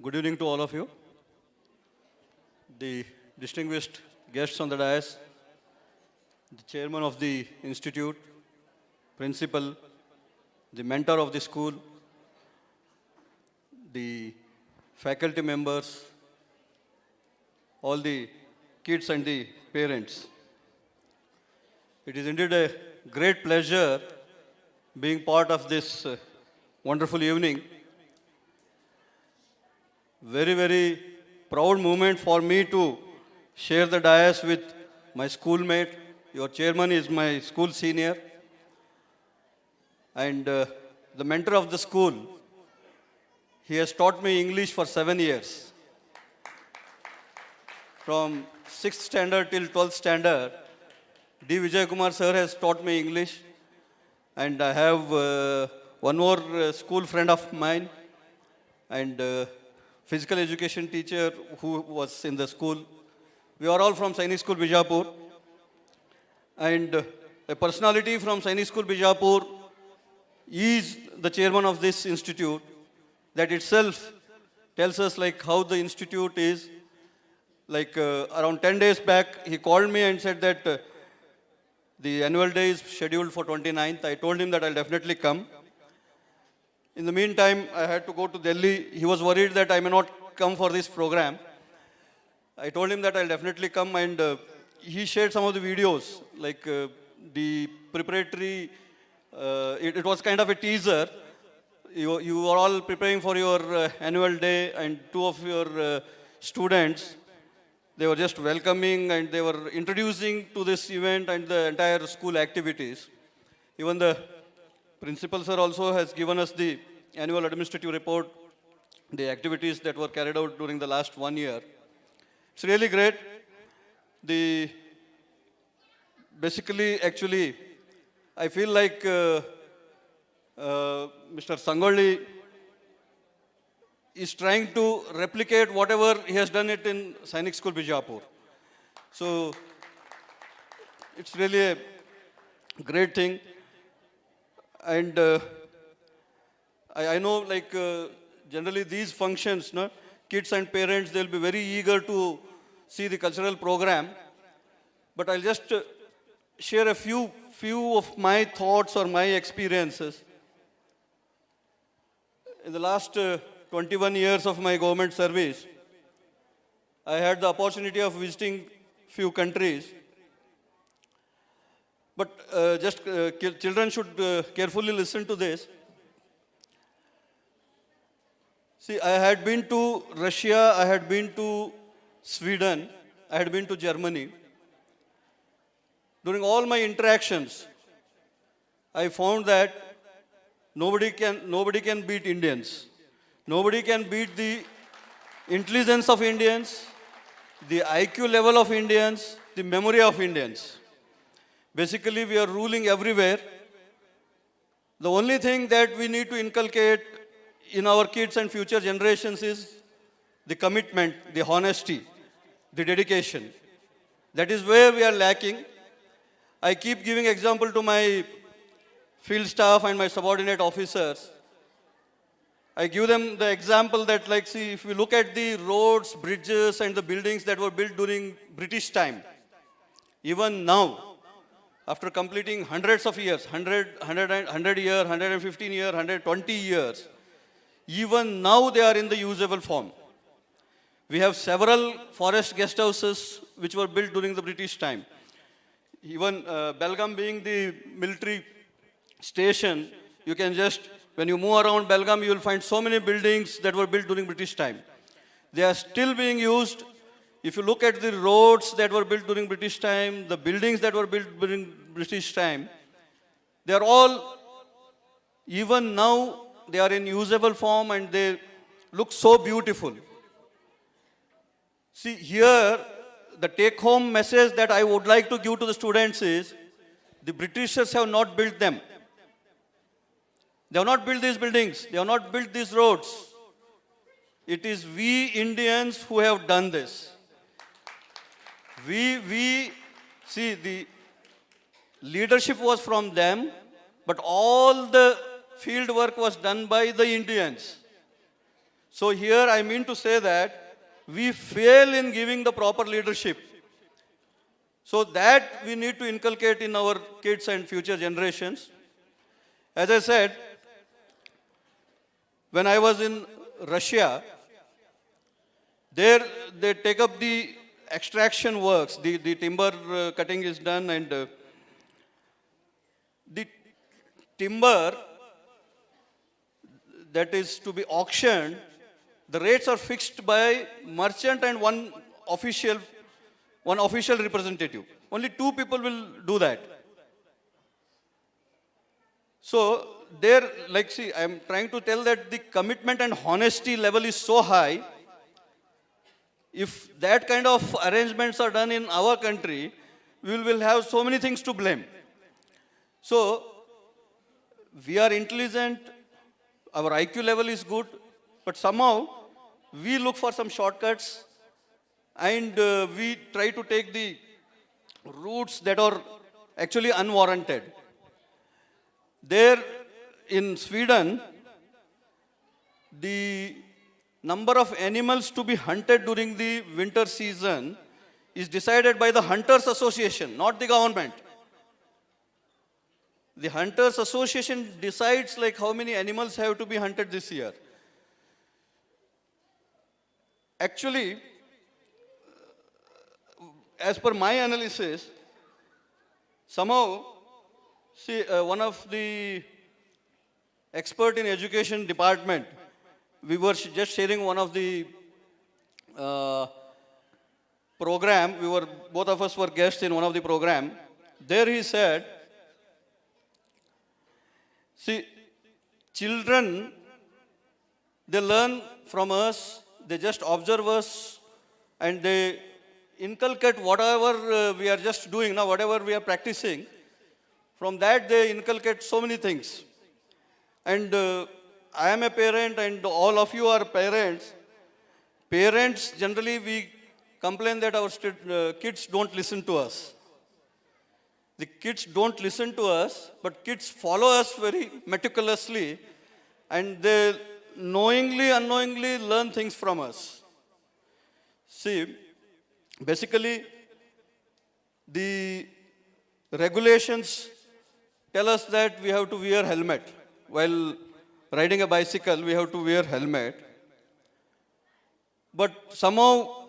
Good evening to all of you, the distinguished guests on the dais, the chairman of the institute, principal, the mentor of the school, the faculty members, all the kids and the parents. It is indeed a great pleasure being part of this wonderful evening. Very, very proud moment for me to share the dais with my schoolmate. Your chairman is my school senior. And the mentor of the school, he has taught me English for 7 years. From 6th standard till 12th standard, D. Vijay Kumar sir has taught me English. And I have one more school friend of mine and physical education teacher who was in the school. We are all from Sainik School Bijapur. And a personality from Sainik School Bijapur is the chairman of this institute. That itself tells us like how the institute is. Like around 10 days back, he called me and said that the annual day is scheduled for 29th. I told him that I'll definitely come. In the meantime, I had to go to Delhi. He was worried that I may not come for this program. I told him that I'll definitely come, and he shared some of the videos, like the preparatory, it was kind of a teaser. You are all preparing for your annual day, and two of your students, they were just welcoming and they were introducing to this event and the entire school activities. Even the principal sir also has given us the annual administrative report, the activities that were carried out during the last 1 year. It's really great. Basically, actually, I feel like Mr. Sangolli is trying to replicate whatever he has done it in Sainik School Bijapur. So, it's really a great thing. And I know like generally these functions, no, kids and parents, they'll be very eager to see the cultural program. But I'll just share a few of my thoughts or my experiences. In the last 21 years of my government service, I had the opportunity of visiting few countries. But children should carefully listen to this. See, I had been to Russia, I had been to Sweden, I had been to Germany. During all my interactions, I found that nobody can beat Indians. Nobody can beat the intelligence of Indians, the IQ level of Indians, the memory of Indians. Basically, we are ruling everywhere. The only thing that we need to inculcate in our kids and future generations is the commitment, the honesty, the dedication. That is where we are lacking. I keep giving example to my field staff and my subordinate officers. I give them the example that, like, see, if we look at the roads, bridges, and the buildings that were built during British time, even now, after completing hundreds of years, 100 years, 115 years, 120 years, even now they are in the usable form. We have several forest guest houses which were built during the British time. Even Belgaum being the military station, you can just, when you move around Belgaum, you will find so many buildings that were built during British time. They are still being used. If you look at the roads that were built during British time, the buildings that were built during British time, they are all, even now, they are in usable form and they look so beautiful. See, here, the take-home message that I would like to give to the students is, the Britishers have not built them. They have not built these buildings. They have not built these roads. It is we Indians who have done this. We see, the leadership was from them, but all the field work was done by the Indians. So here I mean to say that we fail in giving the proper leadership. So that we need to inculcate in our kids and future generations. As I said, when I was in Russia, there they take up the extraction works, the timber cutting is done, and the timber that is to be auctioned, the rates are fixed by merchant and official, one official representative. Only two people will do that. So there, like, see, I'm trying to tell that the commitment and honesty level is so high. If that kind of arrangements are done in our country, we will have so many things to blame. So we are intelligent, our IQ level is good, but somehow we look for some shortcuts and we try to take the routes that are actually unwarranted. There in Sweden, the number of animals to be hunted during the winter season is decided by the Hunters Association, not the government. The Hunters Association decides like how many animals have to be hunted this year. Actually, as per my analysis, somehow, see, one of the expert in education department, we were just sharing one of the program. Both of us were guests in one of the program. There he said, see, children, they learn from us, they just observe us, and they inculcate whatever we are just doing now, whatever we are practicing. From that, they inculcate so many things. And I am a parent, and all of you are parents. Parents, generally, we complain that our kids don't listen to us. The kids don't listen to us, but kids follow us very meticulously, and they knowingly, unknowingly learn things from us. See, basically, the regulations tell us that we have to wear helmet. While riding a bicycle, we have to wear helmet. But somehow,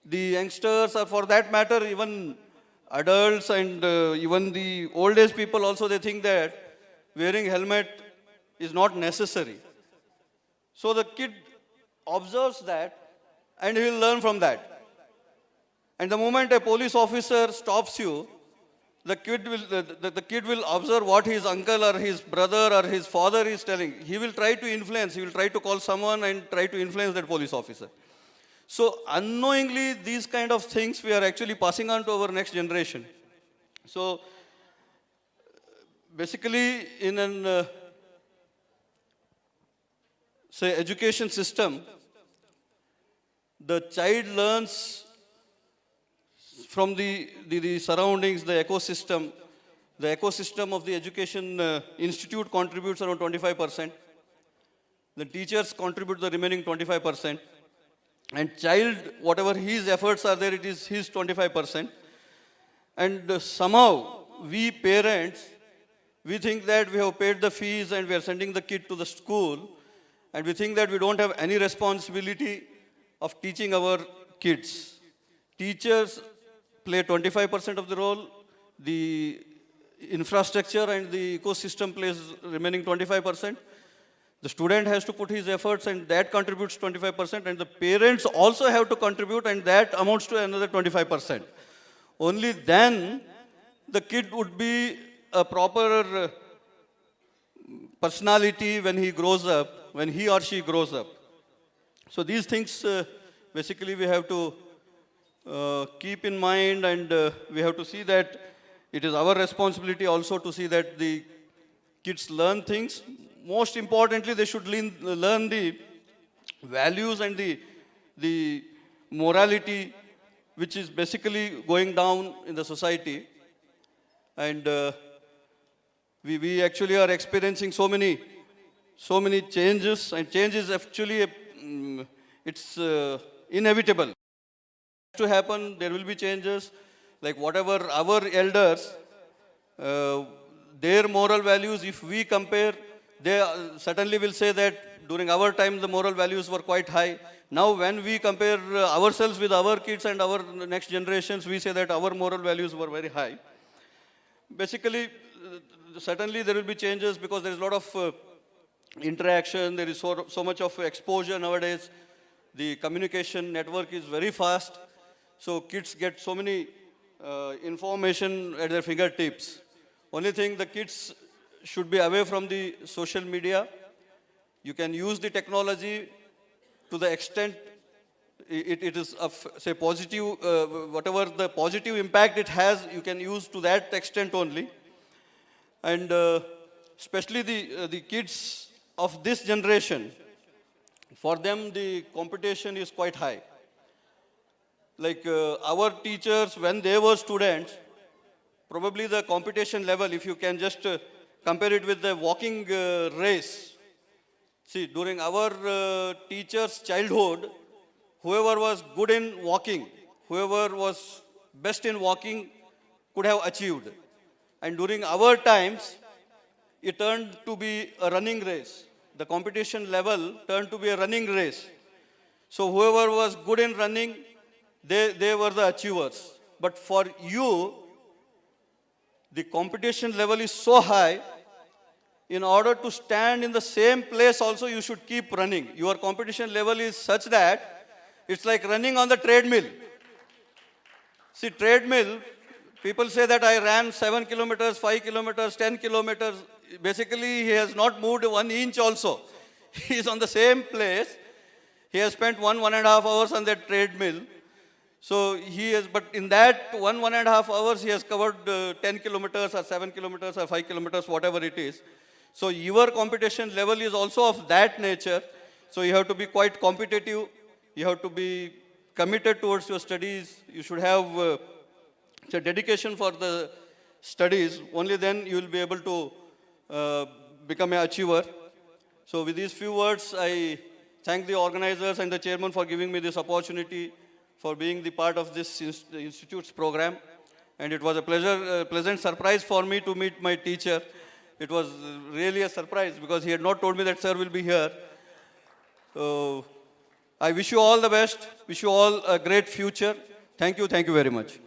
the youngsters, or for that matter, even adults and even the old age people also, they think that wearing helmet is not necessary. So the kid observes that and he will learn from that. And the moment a police officer stops you, the kid will observe what his uncle or his brother or his father is telling. He will try to influence, he will try to call someone and try to influence that police officer. So unknowingly, these kind of things we are actually passing on to our next generation. So basically, in an say education system, the child learns from the surroundings, the ecosystem. The ecosystem of the education institute contributes around 25%. The teachers contribute the remaining 25%. And child, whatever his efforts are there, it is his 25%. And somehow, we parents, we think that we have paid the fees and we are sending the kid to the school, and we think that we don't have any responsibility of teaching our kids. Teachers play 25% of the role, the infrastructure and the ecosystem plays remaining 25%. The student has to put his efforts and that contributes 25%, and the parents also have to contribute and that amounts to another 25%. Only then the kid would be a proper personality when he grows up, when he or she grows up. So these things basically we have to keep in mind, and we have to see that it is our responsibility also to see that the kids learn things. Most importantly, they should learn the values and the morality which is basically going down in the society. And we actually are experiencing so many so many changes, and change is actually, it's inevitable. To happen, there will be changes, like whatever our elders, uh, their moral values, if we compare, they certainly will say that during our time the moral values were quite high. Now when we compare ourselves with our kids and our next generations, we say that our moral values were very high. Basically, certainly there will be changes because there is a lot of interaction, there is so much of exposure nowadays. The communication network is very fast, so kids get so many information at their fingertips. Only thing, the kids should be away from the social media. You can use the technology to the extent it is of, say, positive, whatever the positive impact it has, you can use to that extent only. And especially the kids of this generation, for them the competition is quite high. Like our teachers, when they were students, probably the competition level, if you can just compare it with the walking race. See, during our teachers' childhood, whoever was good in walking, whoever was best in walking could have achieved. And during our times, it turned to be a running race. The competition level turned to be a running race. So whoever was good in running, they were the achievers. But for you, the competition level is so high, in order to stand in the same place also you should keep running. Your competition level is such that it's like running on the treadmill. See, treadmill, people say that I ran 7 kilometers, 5 kilometers, 10 kilometers. Basically, he has not moved 1 inch also. He is on the same place. He has spent 1.5 hours on that treadmill. So he has, but in that 1.5 hours, he has covered 10 kilometers or 7 kilometers or 5 kilometers, whatever it is. So your competition level is also of that nature. So you have to be quite competitive. You have to be committed towards your studies. You should have dedication for the studies. Only then you will be able to become an achiever. So with these few words, I thank the organizers and the chairman for giving me this opportunity, for being the part of this institute's program. And it was a pleasant surprise for me to meet my teacher. It was really a surprise because he had not told me that sir will be here. So I wish you all the best. Wish you all a great future. Thank you very much.